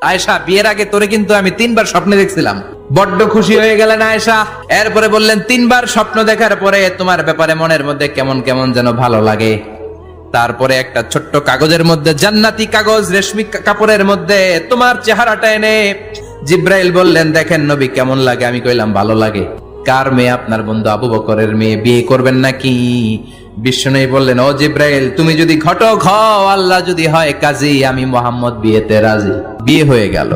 আয়েশা, বিয়ের আগে তোরে কিন্তু আমি 3বার স্বপ্নে দেখছিলাম। বড্ড খুশি হয়ে গেলেন আয়েশা। এরপরে বললেন, 3বার স্বপ্ন দেখার পরে তোমার ব্যাপারে মনের মধ্যে কেমন কেমন যেন ভালো লাগে। তারপরে একটা ছোট্ট কাগজের মধ্যে, জান্নাতি কাগজ, রেশমি কাপড়ের মধ্যে তোমার চেহারাটা এনে জিব্রাইল বললেন, দেখেন নবী কেমন লাগে। আমি কইলাম, ভালো লাগে। কার মেয়ে? আপনার বন্ধু আবু বকরের মেয়ে। বিয়ে করবেন নাকি? বিশ্বনবী বললেন, ও জিব্রাইল, তুমি যদি ঘটক হও, আল্লাহ যদি হয় কাজী, আমি মুহাম্মদ বিয়েতে রাজি। বিয়ে হয়ে গেল,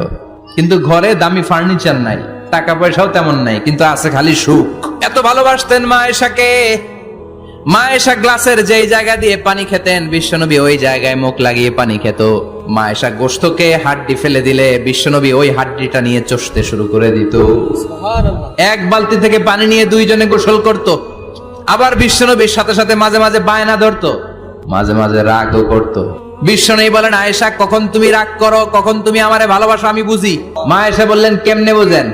কিন্তু ঘরে দামি ফার্নিচার নাই, টাকা পয়সাও তেমন নাই, কিন্তু আছে খালি সুখ। এত ভালোবাসতেন মা আয়েশাকে। মা আয়েশা গ্লাসের যেই জায়গা দিয়ে পানি খেতেন, বিশ্বনবী ওই জায়গায় মুখ লাগিয়ে পানি খেত। মা আয়েশা গোশতকে হাড্ডি ফেলে দিলে বিশ্বনবী ওই হাড্ডিটা নিয়ে চষতে শুরু করে দিত। এক বালতি থেকে পানি নিয়ে দুইজনে গোসল করত। আবার বিশ্বনবীর সাথে সাথে মাঝে মাঝে বায়না ধরতো, মাঝে মাঝে রাগও করত। বিশ্বনবী বলেন, আয়েশা, কখন তুমি রাগ করো, কখন তুমি আমারে ভালোবাসো আমি বুঝি। মা আয়েশা বললেন, কেমনে বুঝেন?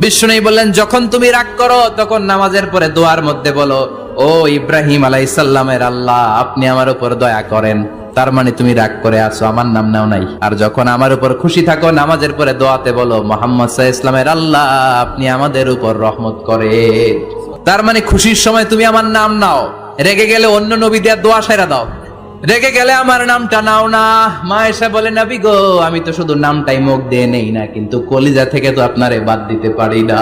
বিশ্বনবী বললেন, যখন তুমি রাগ করো তখন নামাজের পরে দোয়ার মধ্যে বলো, ও ইব্রাহিম আলাইহিস সালামের আল্লাহ, আপনি আমার উপর দয়া করেন। তার মানে তুমি রাগ করে আছো, আমার নাম নাও নাই। আর যখন আমার উপর খুশি থাকো, নামাজের পরে দোয়াতে বলো, মুহাম্মদ সাল্লাল্লাহু আলাইহি ওয়াসাল্লামের আল্লাহ, আপনি আমাদের উপর রহমত করেন। তার মানে খুশির সময় তুমি আমার নাম নাও, রেগে গেলে অন্য নবী দিয়ে দোয়া সাইরা দাও, রেগে গেলে আমার নামটা নাও না। মা আয়েশা বলে, নবী গো, আমি তো শুধু নামটাই মুখ দিয়ে নেই না, কিন্তু কলিজা থেকে তো আপনারে বাদ দিতে পারি না।